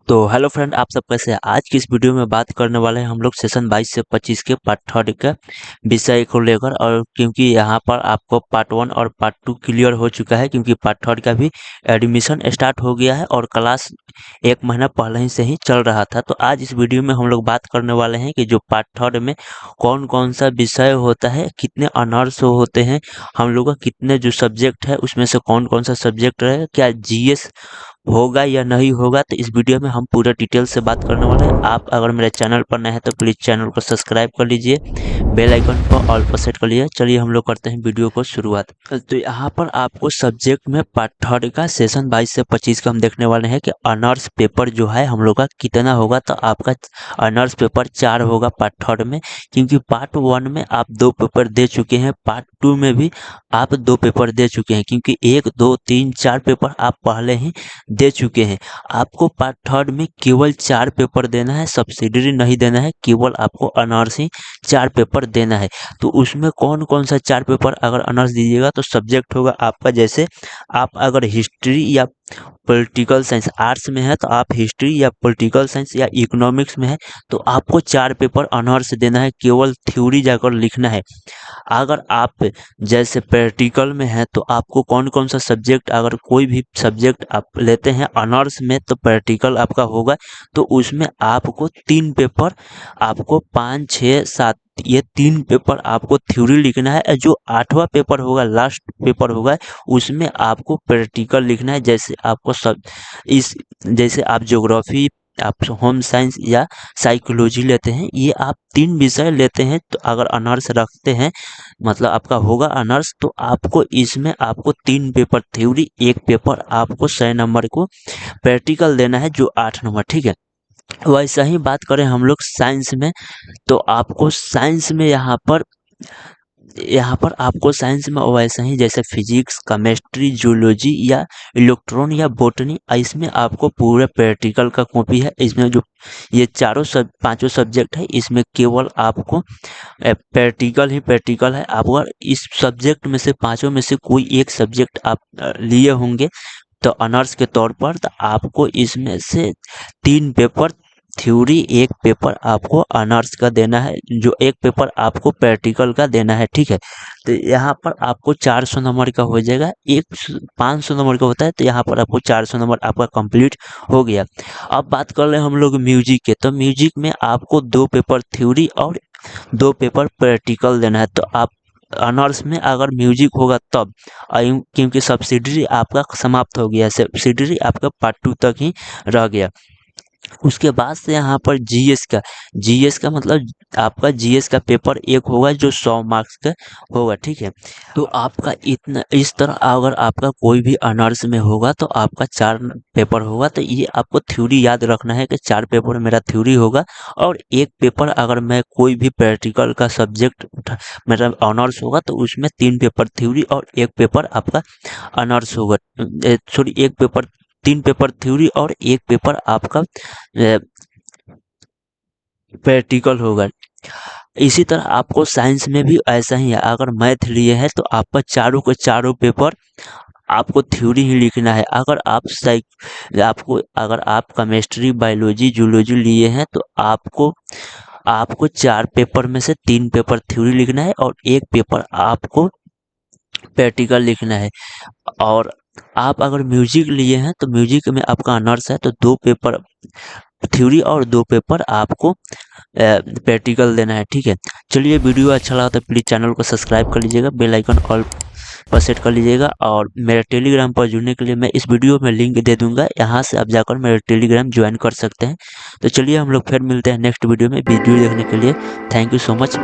तो hello friend, आप सब कैसे हैं। आज की इस वीडियो में बात करने वाले हैं हम लोग सेशन 22 से 25 के पार्ट थर्ड का विषय को लेकर। और क्योंकि यहाँ पर आपको पार्ट 1 और पार्ट 2 क्लियर हो चुका है, क्योंकि पार्ट थर्ड का भी एडमिशन स्टार्ट हो गया है और क्लास एक महीना पहले ही से ही चल रहा था। तो आज इस वीडियो में हम लोग बात करने वाले हैं कि जो पार्ट थर्ड में कौन कौन सा विषय होता है, कितने ऑनर्स होते हैं हम लोग का, कितने जो सब्जेक्ट है उसमें से कौन कौन सा सब्जेक्ट रहे, क्या जीएस होगा या नहीं होगा। तो इस वीडियो में हम पूरा डिटेल से बात करने वाले हैं। आप अगर मेरे चैनल पर नए हैं तो प्लीज़ चैनल को सब्सक्राइब कर लीजिए, बेल आइकन को ऑल पर सेट कर लीजिए। चलिए हम लोग करते हैं वीडियो को शुरुआत। तो यहाँ पर आपको सब्जेक्ट में पार्ट थर्ड का सेशन 22 से 25 का हम देखने वाले हैं कि ऑनर्स पेपर जो है हम लोग का कितना होगा। तो आपका ऑनर्स पेपर 4 होगा पार्ट थर्ड में, क्योंकि पार्ट 1 में आप 2 पेपर दे चुके हैं, पार्ट 2 में भी आप 2 पेपर दे चुके हैं, क्योंकि 1 2 3 4 पेपर आप पहले ही दे चुके हैं। आपको पार्ट थर्ड में केवल 4 पेपर देना है, सब्सिडरी नहीं देना है, केवल आपको ऑनर्स ही 4 पेपर देना है। तो उसमें कौन कौन सा 4 पेपर अगर ऑनर्स दीजिएगा तो सब्जेक्ट होगा आपका, जैसे आप अगर हिस्ट्री या पॉलिटिकल साइंस आर्ट्स में है तो आप हिस्ट्री या पॉलिटिकल साइंस या इकोनॉमिक्स में है तो आपको 4 पेपर ऑनर्स देना है, केवल थ्योरी जाकर लिखना है। अगर आप जैसे प्रैक्टिकल में है तो आपको कौन कौन सा सब्जेक्ट, अगर कोई भी सब्जेक्ट आप लेते हैं ऑनर्स में तो प्रैक्टिकल आपका होगा, तो उसमें आपको 3 पेपर, आपको 5 6 7 ये 3 पेपर आपको थ्योरी लिखना है। जो 8वां पेपर होगा, लास्ट पेपर होगा, उसमें आपको प्रैक्टिकल लिखना है। जैसे आपको सब इस जैसे आप ज्योग्राफी, आप होम साइंस या साइकोलॉजी लेते हैं, ये आप 3 विषय लेते हैं तो अगर ऑनर्स रखते हैं, मतलब आपका होगा ऑनर्स, तो आपको इसमें आपको 3 पेपर थ्योरी, 1 पेपर आपको 100 नंबर को प्रैक्टिकल देना है, जो 8 नंबर, ठीक है। वैसा ही बात करें हम लोग साइंस में, तो आपको साइंस में यहाँ पर आपको साइंस में वैसा ही जैसे फिजिक्स, केमिस्ट्री, जूलॉजी या इलेक्ट्रॉन या बॉटनी, इसमें आपको पूरा प्रैक्टिकल का कॉपी है। इसमें जो ये चारों सब पांचों सब्जेक्ट है, इसमें केवल आपको प्रैक्टिकल ही प्रैक्टिकल है। आप अगर इस सब्जेक्ट में से पांचों में से कोई एक सब्जेक्ट आप लिए होंगे तो ऑनर्स के तौर पर, तो आपको इसमें से 3 पेपर थ्योरी, 1 पेपर आपको ऑनर्स का देना है, जो 1 पेपर आपको प्रैक्टिकल का देना है, ठीक है। तो यहाँ पर आपको 400 नंबर का हो जाएगा। एक 500 नंबर का होता है, तो यहाँ पर आपको 400 नंबर आपका कंप्लीट हो गया। अब बात कर रहे हैं हम लोग म्यूजिक के, तो म्यूजिक में आपको 2 पेपर थ्योरी और 2 पेपर प्रैक्टिकल देना है। तो आप ऑनर्स में अगर म्यूजिक होगा तब, क्योंकि सब्सिडरी आपका समाप्त हो गया, सब्सिडरी आपका पार्ट 2 तक ही रह गया। उसके बाद से यहाँ पर जीएस का मतलब आपका जीएस का पेपर एक होगा जो 100 मार्क्स का होगा, ठीक है। तो आपका इतना इस तरह अगर आपका कोई भी ऑनर्स में होगा तो आपका 4 पेपर होगा। तो ये आपको थ्योरी याद रखना है कि 4 पेपर मेरा थ्योरी होगा, और 1 पेपर अगर मैं कोई भी प्रैक्टिकल का सब्जेक्ट उठा मेरा ऑनर्स होगा तो उसमें 3 पेपर थ्योरी और 1 पेपर आपका ऑनर्स होगा। सॉरी, 1 पेपर 3 पेपर थ्योरी और 1 पेपर आपका प्रैक्टिकल होगा। इसी तरह आपको साइंस में भी ऐसा ही है। अगर मैथ लिए है तो आपका चारों के चारों पेपर आपको थ्योरी ही लिखना है। अगर आप केमिस्ट्री, बायोलॉजी, जूलॉजी लिए हैं तो आपको आपको 4 पेपर में से 3 पेपर थ्योरी लिखना है और 1 पेपर आपको प्रैक्टिकल लिखना है। और आप अगर म्यूजिक लिए हैं तो म्यूजिक में आपका ऑनर्स है तो 2 पेपर थ्योरी और 2 पेपर आपको प्रैक्टिकल देना है, ठीक है। चलिए, वीडियो अच्छा लगा तो प्लीज़ चैनल को सब्सक्राइब कर लीजिएगा, बेल आइकन ऑल पर सेट कर लीजिएगा। और मेरे टेलीग्राम पर जुड़ने के लिए मैं इस वीडियो में लिंक दे दूंगा, यहाँ से आप जाकर मेरे टेलीग्राम ज्वाइन कर सकते हैं। तो चलिए हम लोग फिर मिलते हैं नेक्स्ट वीडियो में। वीडियो देखने के लिए थैंक यू सो मच।